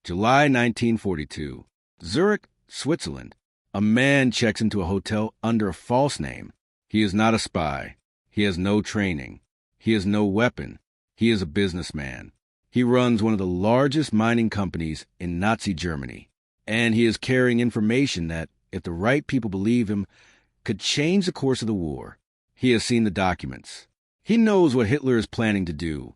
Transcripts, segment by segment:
July 1942. Zurich, Switzerland. A man checks into a hotel under a false name. He is not a spy. He has no training. He has no weapon. He is a businessman. He runs one of the largest mining companies in Nazi Germany. And he is carrying information that, if the right people believe him, could change the course of the war. He has seen the documents. He knows what Hitler is planning to do.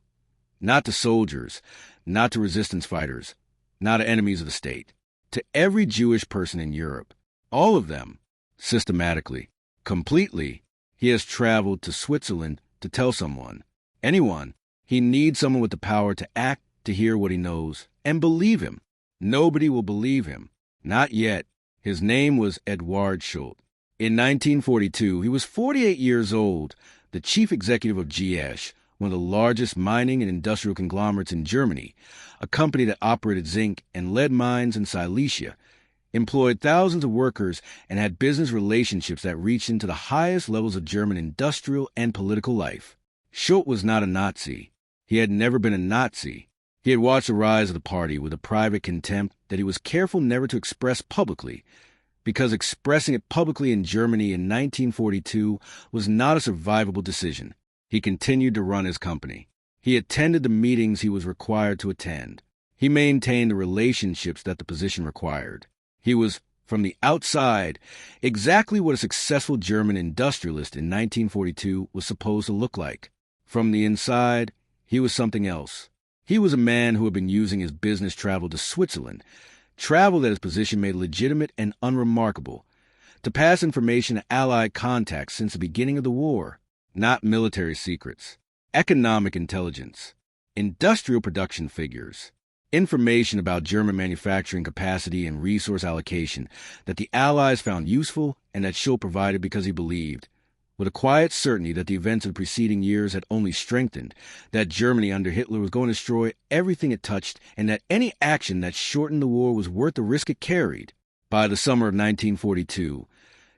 Not to soldiers, not to resistance fighters, not to enemies of the state. To every Jewish person in Europe. All of them. Systematically. Completely. He has traveled to Switzerland to tell someone. Anyone. He needs someone with the power to act, to hear what he knows, and believe him. Nobody will believe him. Not yet. His name was Eduard Schulte. In 1942, he was 48 years old, the chief executive of GS, one of the largest mining and industrial conglomerates in Germany, a company that operated zinc and lead mines in Silesia, employed thousands of workers, and had business relationships that reached into the highest levels of German industrial and political life. Schulte was not a Nazi. He had never been a Nazi. He had watched the rise of the party with a private contempt that he was careful never to express publicly, because expressing it publicly in Germany in 1942 was not a survivable decision. He continued to run his company. He attended the meetings he was required to attend. He maintained the relationships that the position required. He was, from the outside, exactly what a successful German industrialist in 1942 was supposed to look like. From the inside, he was something else. He was a man who had been using his business travel to Switzerland, travel that his position made legitimate and unremarkable, to pass information to Allied contacts since the beginning of the war, not military secrets, economic intelligence, industrial production figures, information about German manufacturing capacity and resource allocation that the Allies found useful and that Schulte provided because he believed, with a quiet certainty that the events of the preceding years had only strengthened, that Germany under Hitler was going to destroy everything it touched, and that any action that shortened the war was worth the risk it carried. By the summer of 1942,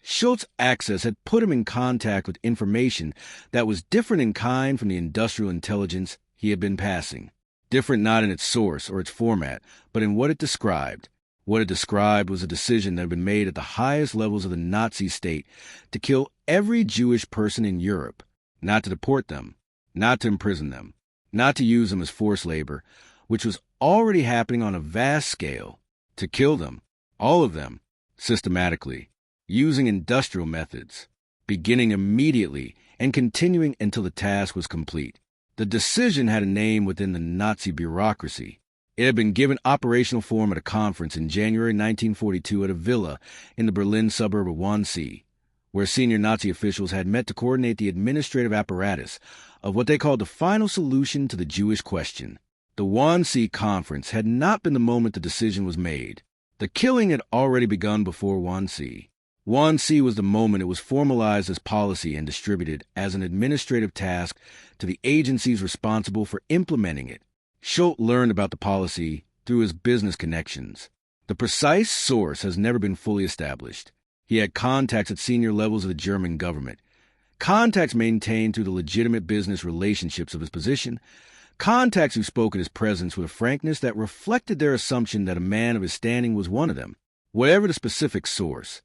Schulte's access had put him in contact with information that was different in kind from the industrial intelligence he had been passing. Different not in its source or its format, but in what it described. What it described was a decision that had been made at the highest levels of the Nazi state to kill every Jewish person in Europe, not to deport them, not to imprison them, not to use them as forced labor, which was already happening on a vast scale, to kill them, all of them, systematically, using industrial methods, beginning immediately and continuing until the task was complete. The decision had a name within the Nazi bureaucracy. It had been given operational form at a conference in January 1942 at a villa in the Berlin suburb of Wannsee, where senior Nazi officials had met to coordinate the administrative apparatus of what they called the final solution to the Jewish question. The Wannsee conference had not been the moment the decision was made. The killing had already begun before Wannsee. Wannsee was the moment it was formalized as policy and distributed as an administrative task to the agencies responsible for implementing it. Schulte learned about the policy through his business connections. The precise source has never been fully established. He had contacts at senior levels of the German government, contacts maintained through the legitimate business relationships of his position, contacts who spoke in his presence with a frankness that reflected their assumption that a man of his standing was one of them. Whatever the specific source,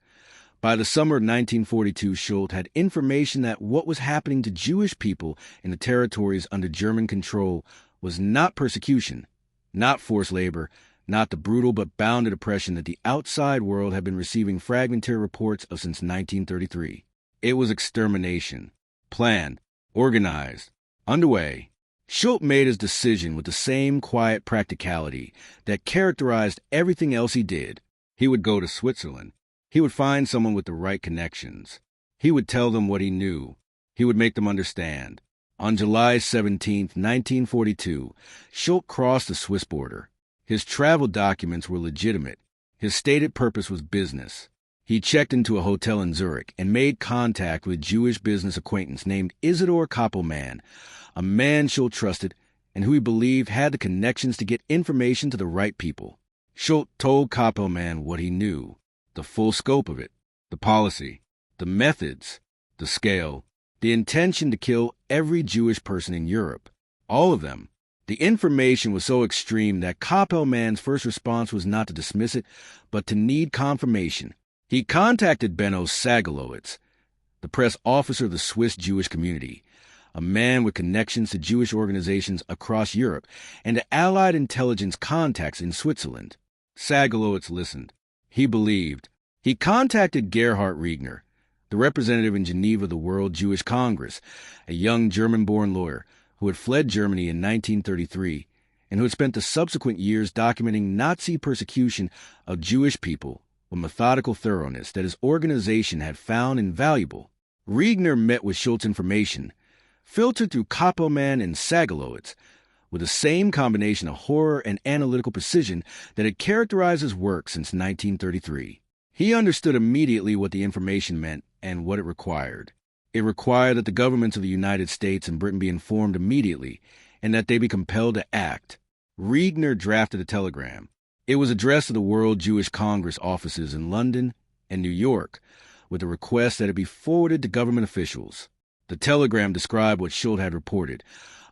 by the summer of 1942, Schulte had information that what was happening to Jewish people in the territories under German control was not persecution, not forced labor, not the brutal but bounded oppression that the outside world had been receiving fragmentary reports of since 1933. It was extermination, planned, organized, underway. Schulte made his decision with the same quiet practicality that characterized everything else he did. He would go to Switzerland. He would find someone with the right connections. He would tell them what he knew. He would make them understand. On July 17, 1942, Schulte crossed the Swiss border. His travel documents were legitimate. His stated purpose was business. He checked into a hotel in Zurich and made contact with a Jewish business acquaintance named Isidor Koppelmann, a man Schulte trusted and who he believed had the connections to get information to the right people. Schulte told Koppelmann what he knew, the full scope of it, the policy, the methods, the scale, the intention to kill every Jewish person in Europe, all of them, The information was so extreme that Koppelman's first response was not to dismiss it, but to need confirmation. He contacted Benno Sagalowitz, the press officer of the Swiss Jewish community, a man with connections to Jewish organizations across Europe and to Allied intelligence contacts in Switzerland. Sagalowitz listened. He believed. He contacted Gerhard Riegner, the representative in Geneva of the World Jewish Congress, a young German-born lawyer who had fled Germany in 1933 and who had spent the subsequent years documenting Nazi persecution of Jewish people with methodical thoroughness that his organization had found invaluable. Riegner met with Schulte's information, filtered through Koppelman and Sagalowitz, with the same combination of horror and analytical precision that had characterized his work since 1933. He understood immediately what the information meant and what it required. It required that the governments of the United States and Britain be informed immediately, and that they be compelled to act. Riegner drafted a telegram. It was addressed to the World Jewish Congress offices in London and New York, with a request that it be forwarded to government officials. The telegram described what Schulte had reported,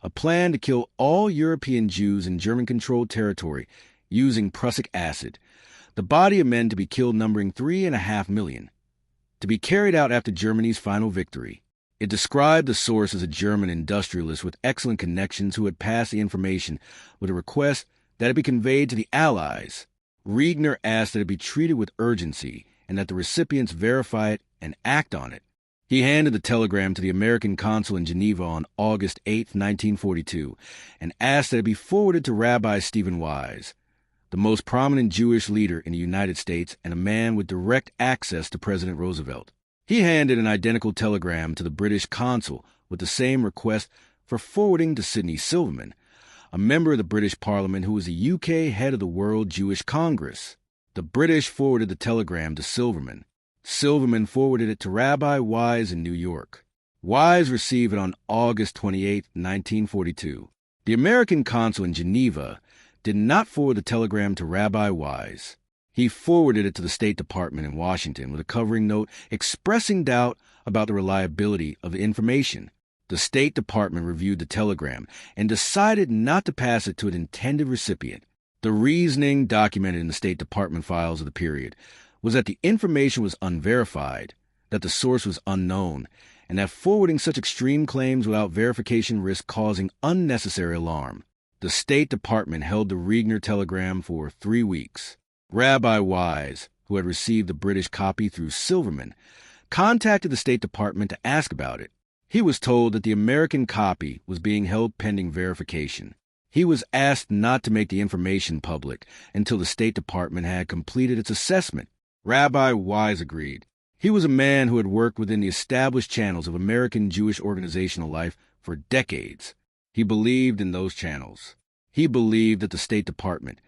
a plan to kill all European Jews in German-controlled territory using prussic acid, the body of men to be killed numbering 3.5 million, to be carried out after Germany's final victory. It described the source as a German industrialist with excellent connections who had passed the information with a request that it be conveyed to the Allies. Riegner asked that it be treated with urgency and that the recipients verify it and act on it. He handed the telegram to the American consul in Geneva on August 8, 1942, and asked that it be forwarded to Rabbi Stephen Wise, the most prominent Jewish leader in the United States and a man with direct access to President Roosevelt. He handed an identical telegram to the British consul with the same request for forwarding to Sidney Silverman, a member of the British Parliament who was the UK head of the World Jewish Congress. The British forwarded the telegram to Silverman. Silverman forwarded it to Rabbi Wise in New York. Wise received it on August 28, 1942. The American consul in Geneva did not forward the telegram to Rabbi Wise. He forwarded it to the State Department in Washington with a covering note expressing doubt about the reliability of the information. The State Department reviewed the telegram and decided not to pass it to an intended recipient. The reasoning, documented in the State Department files of the period, was that the information was unverified, that the source was unknown, and that forwarding such extreme claims without verification risked causing unnecessary alarm. The State Department held the Riegner telegram for 3 weeks. Rabbi Wise, who had received the British copy through Silverman, contacted the State Department to ask about it. He was told that the American copy was being held pending verification. He was asked not to make the information public until the State Department had completed its assessment. Rabbi Wise agreed. He was a man who had worked within the established channels of American Jewish organizational life for decades. He believed in those channels. He believed that the State Department,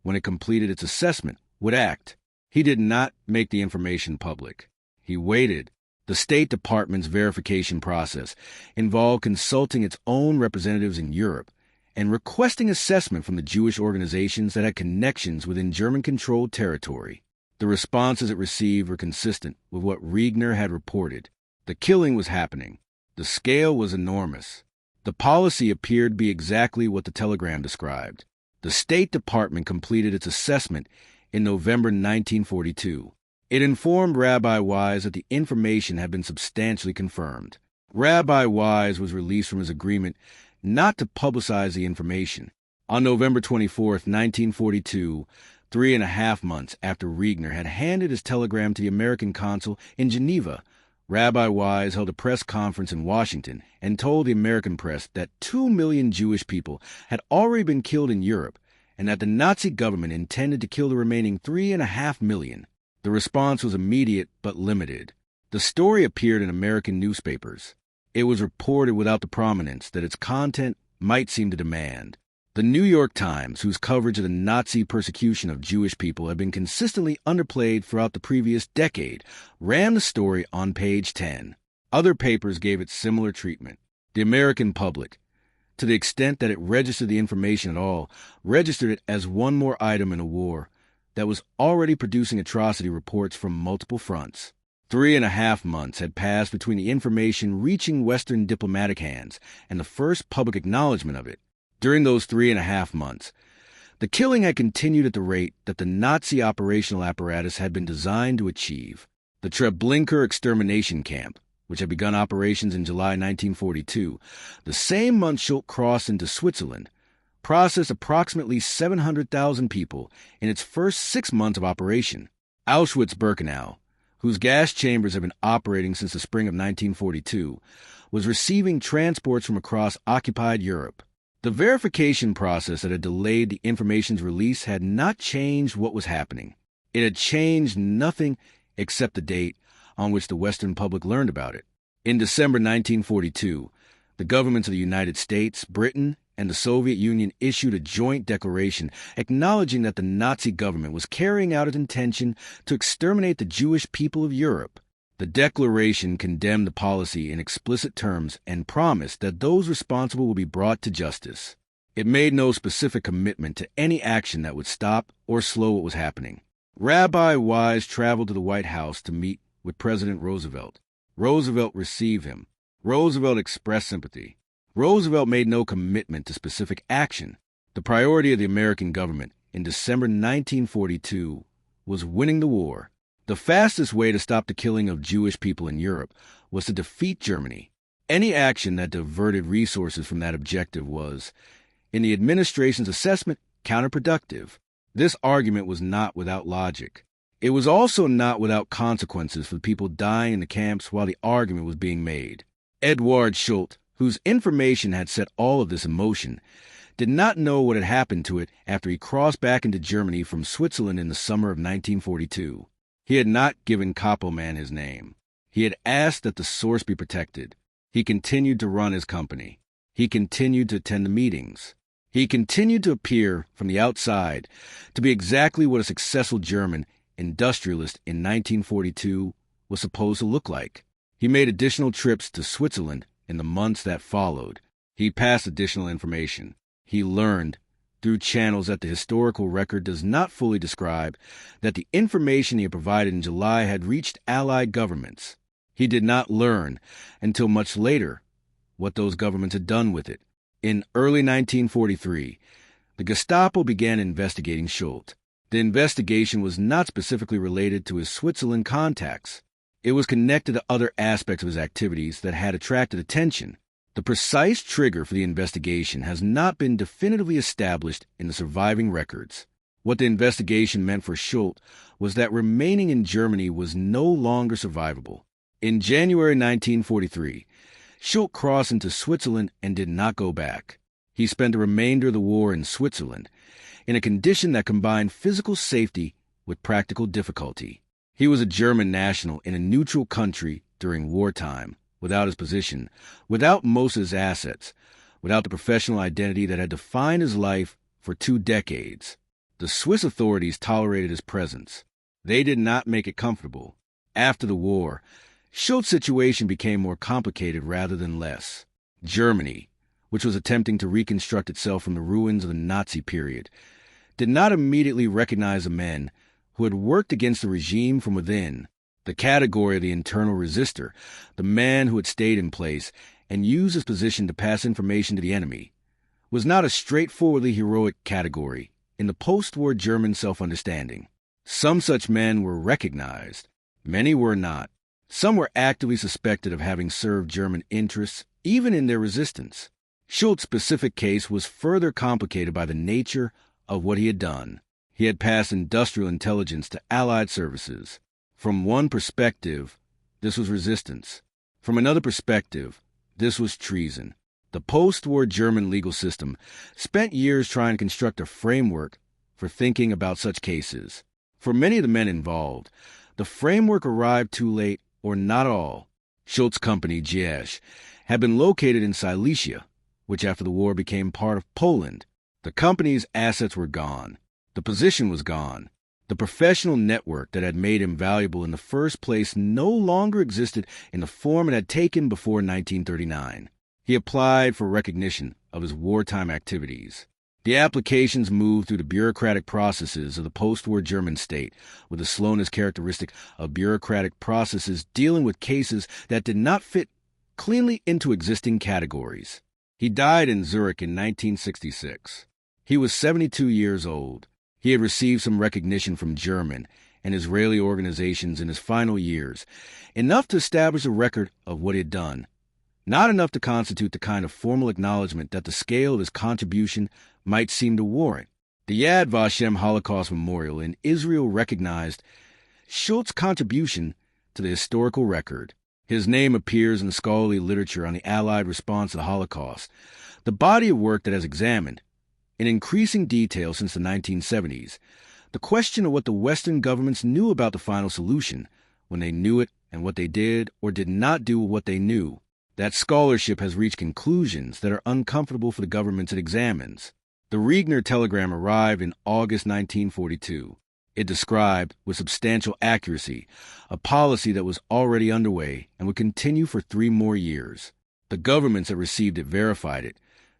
when it completed its assessment, would act. He did not make the information public. He waited. The State Department's verification process involved consulting its own representatives in Europe and requesting assessment from the Jewish organizations that had connections within German-controlled territory. The responses it received were consistent with what Riegner had reported. The killing was happening. The scale was enormous. The policy appeared to be exactly what the telegram described. The State Department completed its assessment in November 1942. It informed Rabbi Wise that the information had been substantially confirmed. Rabbi Wise was released from his agreement not to publicize the information. On November 24, 1942, 3.5 months after Riegner had handed his telegram to the American consul in Geneva, Rabbi Wise held a press conference in Washington and told the American press that 2 million Jewish people had already been killed in Europe and that the Nazi government intended to kill the remaining 3.5 million. The response was immediate but limited. The story appeared in American newspapers. It was reported without the prominence that its content might seem to demand. The New York Times, whose coverage of the Nazi persecution of Jewish people had been consistently underplayed throughout the previous decade, ran the story on page 10. Other papers gave it similar treatment. The American public, to the extent that it registered the information at all, registered it as one more item in a war that was already producing atrocity reports from multiple fronts. 3.5 months had passed between the information reaching Western diplomatic hands and the first public acknowledgement of it. During those 3.5 months, the killing had continued at the rate that the Nazi operational apparatus had been designed to achieve. The Treblinka extermination camp, which had begun operations in July 1942, the same month Schulte crossed into Switzerland, processed approximately 700,000 people in its first 6 months of operation. Auschwitz-Birkenau, whose gas chambers had been operating since the spring of 1942, was receiving transports from across occupied Europe. The verification process that had delayed the information's release had not changed what was happening. It had changed nothing except the date on which the Western public learned about it. In December 1942, the governments of the United States, Britain, and the Soviet Union issued a joint declaration acknowledging that the Nazi government was carrying out its intention to exterminate the Jewish people of Europe. The declaration condemned the policy in explicit terms and promised that those responsible would be brought to justice. It made no specific commitment to any action that would stop or slow what was happening. Rabbi Wise traveled to the White House to meet with President Roosevelt. Roosevelt received him. Roosevelt expressed sympathy. Roosevelt made no commitment to specific action. The priority of the American government in December 1942 was winning the war. The fastest way to stop the killing of Jewish people in Europe was to defeat Germany. Any action that diverted resources from that objective was, in the administration's assessment, counterproductive. This argument was not without logic. It was also not without consequences for the people dying in the camps while the argument was being made. Eduard Schulte, whose information had set all of this in motion, did not know what had happened to it after he crossed back into Germany from Switzerland in the summer of 1942. He had not given Koppelmann his name. He had asked that the source be protected. He continued to run his company. He continued to attend the meetings. He continued to appear from the outside to be exactly what a successful German industrialist in 1942 was supposed to look like. He made additional trips to Switzerland in the months that followed. He passed additional information. He learned, through channels that the historical record does not fully describe, that the information he had provided in July had reached Allied governments. He did not learn until much later what those governments had done with it. In early 1943, the Gestapo began investigating Schulte. The investigation was not specifically related to his Switzerland contacts. It was connected to other aspects of his activities that had attracted attention. The precise trigger for the investigation has not been definitively established in the surviving records. What the investigation meant for Schulte was that remaining in Germany was no longer survivable. In January 1943, Schulte crossed into Switzerland and did not go back. He spent the remainder of the war in Switzerland, in a condition that combined physical safety with practical difficulty. He was a German national in a neutral country during wartime, without his position, without most of his assets, without the professional identity that had defined his life for 2 decades. The Swiss authorities tolerated his presence. They did not make it comfortable. After the war, Schulte's situation became more complicated rather than less. Germany, which was attempting to reconstruct itself from the ruins of the Nazi period, did not immediately recognize the men who had worked against the regime from within. The category of the internal resistor, the man who had stayed in place and used his position to pass information to the enemy, was not a straightforwardly heroic category in the post-war German self-understanding. Some such men were recognized. Many were not. Some were actively suspected of having served German interests, even in their resistance. Schulte's specific case was further complicated by the nature of what he had done. He had passed industrial intelligence to Allied services. From one perspective, this was resistance. From another perspective, this was treason. The post-war German legal system spent years trying to construct a framework for thinking about such cases. For many of the men involved, the framework arrived too late or not at all. Schulte's company, Jiesch, had been located in Silesia, which after the war became part of Poland. The company's assets were gone. The position was gone. The professional network that had made him valuable in the first place no longer existed in the form it had taken before 1939. He applied for recognition of his wartime activities. The applications moved through the bureaucratic processes of the post-war German state with the slowness characteristic of bureaucratic processes dealing with cases that did not fit cleanly into existing categories. He died in Zurich in 1966. He was 72 years old. He had received some recognition from German and Israeli organizations in his final years, enough to establish a record of what he had done, not enough to constitute the kind of formal acknowledgement that the scale of his contribution might seem to warrant. The Yad Vashem Holocaust Memorial in Israel recognized Schulte's contribution to the historical record. His name appears in the scholarly literature on the Allied response to the Holocaust, the body of work that has examined, in increasing detail since the 1970s, the question of what the Western governments knew about the final solution, when they knew it, and what they did or did not do with what they knew. That scholarship has reached conclusions that are uncomfortable for the governments it examines. The Regner telegram arrived in August 1942. It described, with substantial accuracy, a policy that was already underway and would continue for 3 more years. The governments that received it verified it,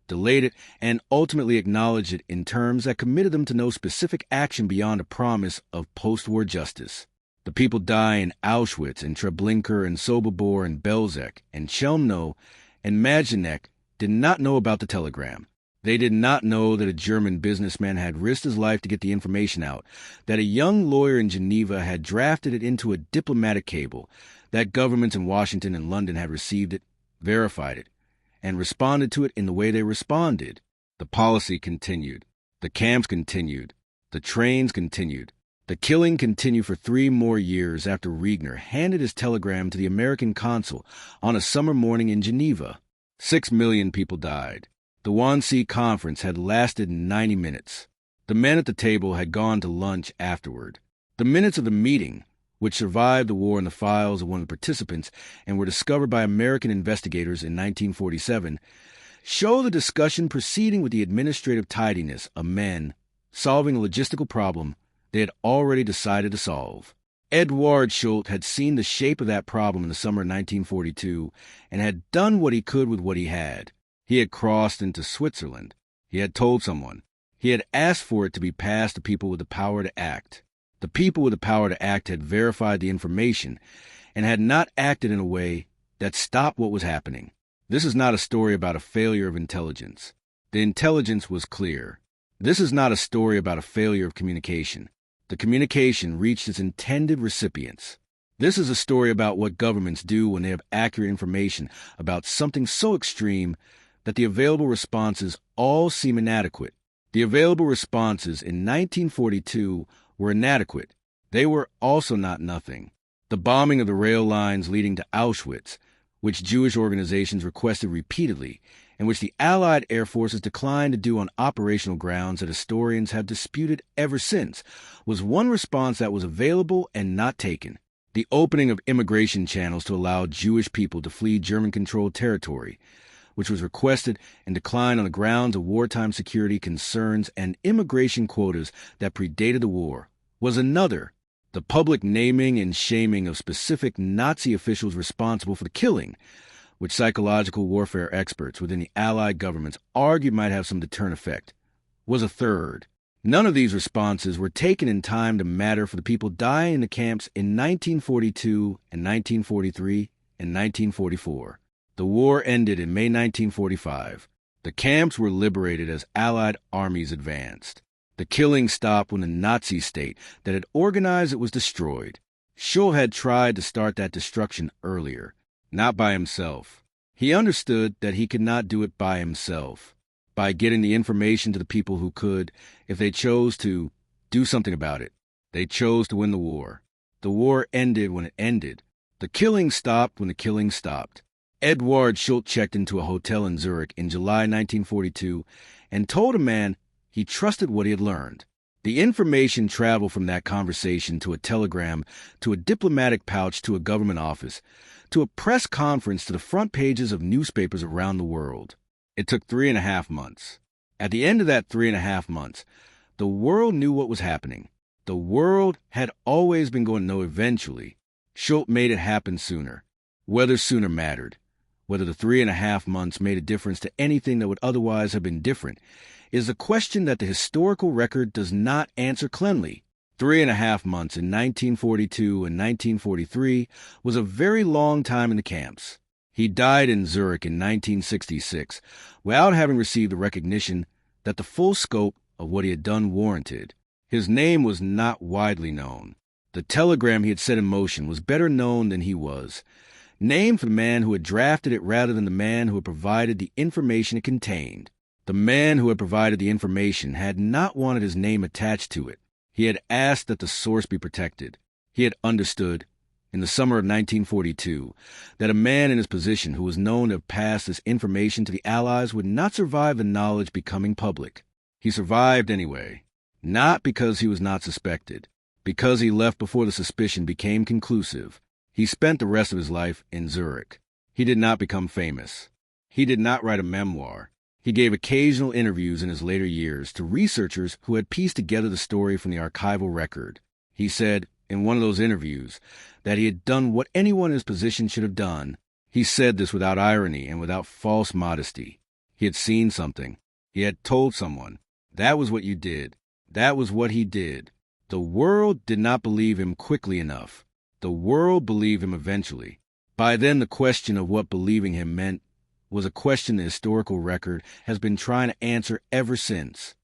delayed it, and ultimately acknowledged it in terms that committed them to no specific action beyond a promise of post-war justice. The people dying in Auschwitz and Treblinka and Sobibor and Belzec and Chelmno and Majdanek did not know about the telegram. They did not know that a German businessman had risked his life to get the information out, that a young lawyer in Geneva had drafted it into a diplomatic cable, that governments in Washington and London had received it, verified it, and responded to it in the way they responded. The policy continued. The camps continued. The trains continued. The killing continued for 3 more years after Regner handed his telegram to the American consul on a summer morning in Geneva. 6 million people died. The Wannsee Conference had lasted 90 minutes. The men at the table had gone to lunch afterward. The minutes of the meeting, which survived the war in the files of one of the participants and were discovered by American investigators in 1947, show the discussion proceeding with the administrative tidiness of men solving a logistical problem they had already decided to solve. Eduard Schulte had seen the shape of that problem in the summer of 1942 and had done what he could with what he had. He had crossed into Switzerland. He had told someone. He had asked for it to be passed to people with the power to act. The people with the power to act had verified the information and had not acted in a way that stopped what was happening. This is not a story about a failure of intelligence. The intelligence was clear. This is not a story about a failure of communication. The communication reached its intended recipients. This is a story about what governments do when they have accurate information about something so extreme that the available responses all seem inadequate. The available responses in 1942 were inadequate. They were also not nothing. The bombing of the rail lines leading to Auschwitz, which Jewish organizations requested repeatedly, and which the Allied air forces declined to do on operational grounds that historians have disputed ever since, was one response that was available and not taken. The opening of immigration channels to allow Jewish people to flee German-controlled territory, which was requested and declined on the grounds of wartime security concerns and immigration quotas that predated the war, was another. The public naming and shaming of specific Nazi officials responsible for the killing, which psychological warfare experts within the Allied governments argued might have some deterrent effect, was a third. None of these responses were taken in time to matter for the people dying in the camps in 1942 and 1943 and 1944. The war ended in May 1945. The camps were liberated as Allied armies advanced. The killing stopped when the Nazi state that had organized it was destroyed. Schulte had tried to start that destruction earlier, not by himself. He understood that he could not do it by himself, by getting the information to the people who could, if they chose to, do something about it. They chose to win the war. The war ended when it ended. The killing stopped when the killing stopped. Eduard Schulte checked into a hotel in Zurich in July 1942 and told a man he trusted what he had learned. The information traveled from that conversation to a telegram, to a diplomatic pouch, to a government office, to a press conference, to the front pages of newspapers around the world. It took 3.5 months. At the end of that 3.5 months, the world knew what was happening. The world had always been going to know eventually. Schulte made it happen sooner. Whether sooner mattered, whether the 3.5 months made a difference to anything that would otherwise have been different, is a question that the historical record does not answer cleanly. 3.5 months in 1942 and 1943 was a very long time in the camps. He died in Zurich in 1966 without having received the recognition that the full scope of what he had done warranted. His name was not widely known. The telegram he had set in motion was better known than he was, named for the man who had drafted it rather than the man who had provided the information it contained. The man who had provided the information had not wanted his name attached to it. He had asked that the source be protected. He had understood, in the summer of 1942, that a man in his position who was known to have passed this information to the Allies would not survive the knowledge becoming public. He survived anyway, not because he was not suspected, because he left before the suspicion became conclusive. He spent the rest of his life in Zurich. He did not become famous. He did not write a memoir. He gave occasional interviews in his later years to researchers who had pieced together the story from the archival record. He said, in one of those interviews, that he had done what anyone in his position should have done. He said this without irony and without false modesty. He had seen something. He had told someone. That was what you did. That was what he did. The world did not believe him quickly enough. The world believed him eventually. By then, the question of what believing him meant was a question the historical record has been trying to answer ever since.